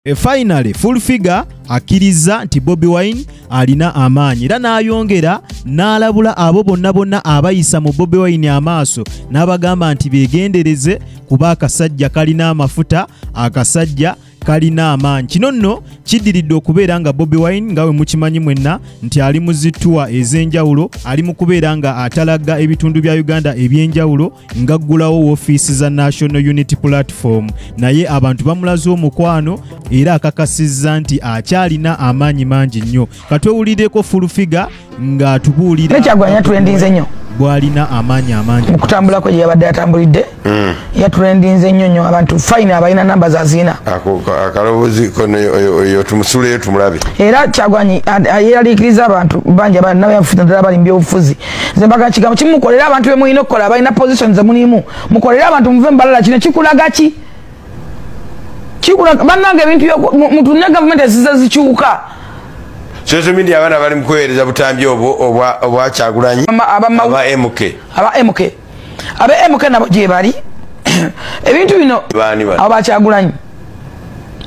Finally, Fullfigure akilizza nti Bobi Wine alina amaanyi era n'ayongera n'alabula abo bonna abayisa mu Bobi Wine amaaso n'abagamba nti begendereze kuba akasajja kalina amafuta, akasajja kalina amaanyi. Kino nno kiddiridde okubeera nga Bobi Wine nga we mukimanyi mwenna nti ali mu zittuwa ez'enjawulo, ali mu kubeera nga atalaga ebitundu bya Uganda eby'enjawulo ng'aggulawo woofiisi za National Unity Platform, naye abantu bamulaze omukwano era akakasizza nti akyalina amaanyi mangi nnyo. Katwewulirireko Fullfigure ng'atubuulira nekyagwanya tulendinze nnyo bw'alina amaanyi amangi mukutambula kwe yabadde atambulidde yatulendinze nnyo abantu fine abalina namba zazina akalobozi kono yo tumusule tumulabe era kyagwanyi yaliikiriza abantu bangi abantu nabo yafuta ddala bali mbyobufuzi nze mbaga kigambo kimukolera abantu be mulina okukola abalina positions emulimu mukolera abantu muve mbalala kino kikulaga ki kikulaga bannange ebintu muntu ne gavumenti eziza zikyuka social media abana bali mukweereza butambi obwa Kyagulanyi aba MK nabo gye bali ebintu bino aba Kyagulanyi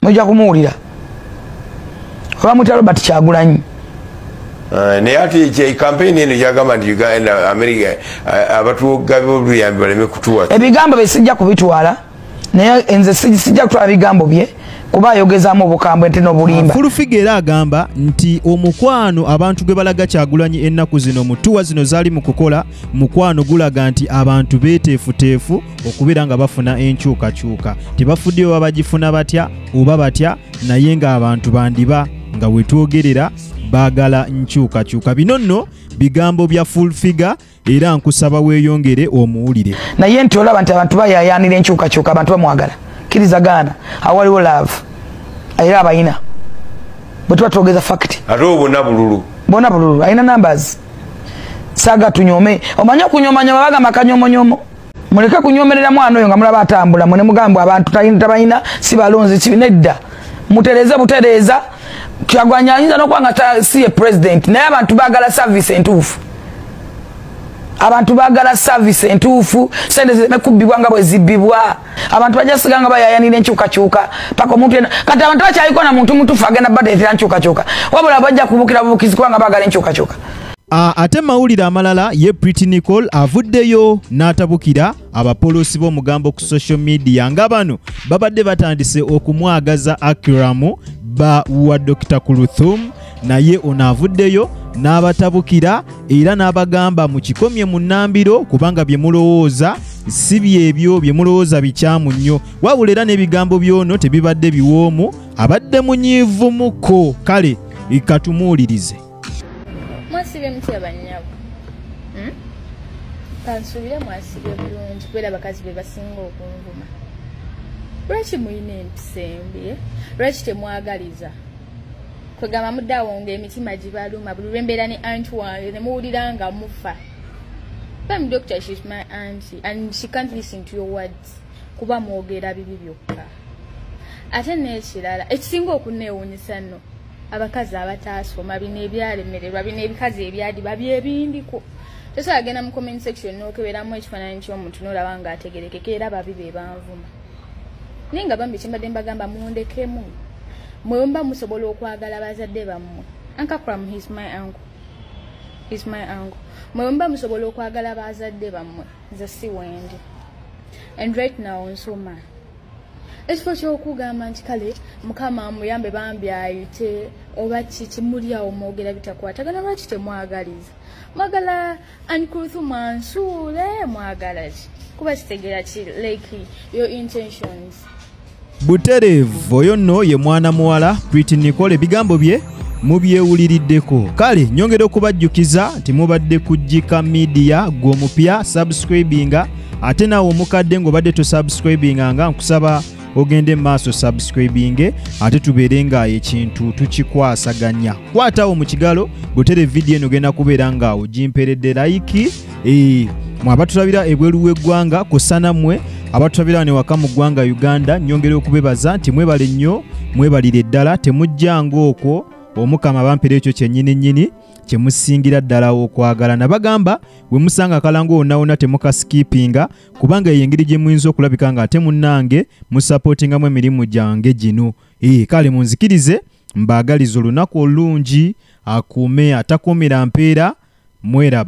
mujja kumuwulira oba mutya Robert Kyagulanyi naye ati campaign eno yagamba nti Uganda America abatugabi obuyambi baleme kutuwa ebigambo besijja kubitwala naye enze sijja kutwala bigambo bye kuba ayogezaamu obukambwe ente n'obulimba. Fullfigure agamba nti omukwano abantu gwe balaga Kyagulanyi ennaku zino mu ttuwa zino zaali mu kukola mukwano gulaga nti abantu beeteefuteefu okubeera nga bafuna enkyukakyuka. Tebafuddeyo oba bagifuna batya oba batya, naye ng'abantu bandiba nga wetwogerera baagala nkyukakyuka. Bino nno bigambo bya Fullfigure era nkusaba weeyongere omuwulire. Naye nti olaba nti abantu bayayaanira enkyukakyuka, abantu bamwagala. Kirizagana awaliwo love era abayina bwe tuba twogeza fact ate bona bululu ayina numbers saga tunyome omanyi okunyomanya babaga makanyomonyoma muleke kunyomerera mwana oyo nga mulaba atambula mune mugambo abantu tabayina si balonzi kibinedda mutereze butereza Kyagulanyi ayinza n'okuba si ye president naye abantu baagala service entuufu. Abantu bagala service entuufu sente zimekubbibwa nga bwe zibbibwa abantu bajasiga nga bayayanira enkyukakyuka paka omuntu yena kati abantu bakyayiko na muntu mutuufu agenda baddeetera enkyukakyuka wabula bajja kubukira bubukizi kubanga bagala enkyukakyuka. Ate mawulire amalala ye Pretty Nicole avuddeyo n'atabukira abapolosi b'omugambo ku social media nga bano babadde batandise okumwagaza akiramu ba wa Dr. Kuluthum, naye ono avuddeyo n'abatabukira era n'abagamba mu kikomye mu nnambiro kubanga bye mulowooza si byebyo bye mulowooza bikyamu nnyo, wabula era n'ebigambo by'ono tebibadde biwoomu, abadde munyiivumuko. Kale ikatumuwulirize. Mwasibye mutya bannyabo kansubire mwasibye bulungi kubera bakazi be basinga okunvuma. Lwaki muyina empisa embi? Lwaki temwagaliza? Kwegamba muddawo ng'emitima gibaluma buli lwembeera ne auntie wange ne muwulira nga mufa. I'm doctor, she's my auntie and she can't listen to your words kuba mwogera bibi byokka. Ate n'ekirala ekisinga okunneewuunyisa nno abakazi abataasoma bino ebyalemererwa bino ebikazi ebyadiba byebindiko. Tosobola genda mu comment section n'okeberamu ekifaananyi ky'omuntu n'olaba ng'ategerekeka era babi be banvuma. Naye nga bambi kimbadde mbagamba mundekemu mwemba musobola okwagala bazadde bammwe. Uncle Kram, he's my uncle. Mwemba musobola okwagala bazadde bammwe nze si wendi. And right now nsoma ekifo ky'okugamba nti kale mukama muyambe bambi ayite oba kiki muli awo mwogera bitakwatagana lwaki temwagaliza mwagala ankuluthuma nsuule mwagala ki kuba kitegera ki like your intentions. Buterevu oyo nno ye mwana muwala Pretty Nicole, ebigambo bye mubyewuliriddeko. Kale nyongera okubajjukiza nti mubadde kujjika media gw'omupya subscribinga, ate naawe omukadde ng'obadde tosubscribinga nga nkusaba ogende maaso subscribinge ate tubeere nga ekintu tukikwasaganya. Kwatawo mu kigalo Butere video eno genda kubeera nga ogimperedde like abatulabira ebweru w'eggwanga kusana mmwe abatulabira ne waka mu ggwanga Uganda nyongera okubebaza nti mwebale nnyo mwebalire ddala temujjanga okwo omukama bampira ekyo kyennyini nnyini kyemusingira ddala okwagala. Nabagamba we musanga akalango wonna temukaskipinga kubanga engeri gye muyinza okulabika nga ate munnange musapootingamu emirimu gyange gino. Kale munzikirize mbaagaliza olunaku olungi akuume atakuumira mpeera mweraba.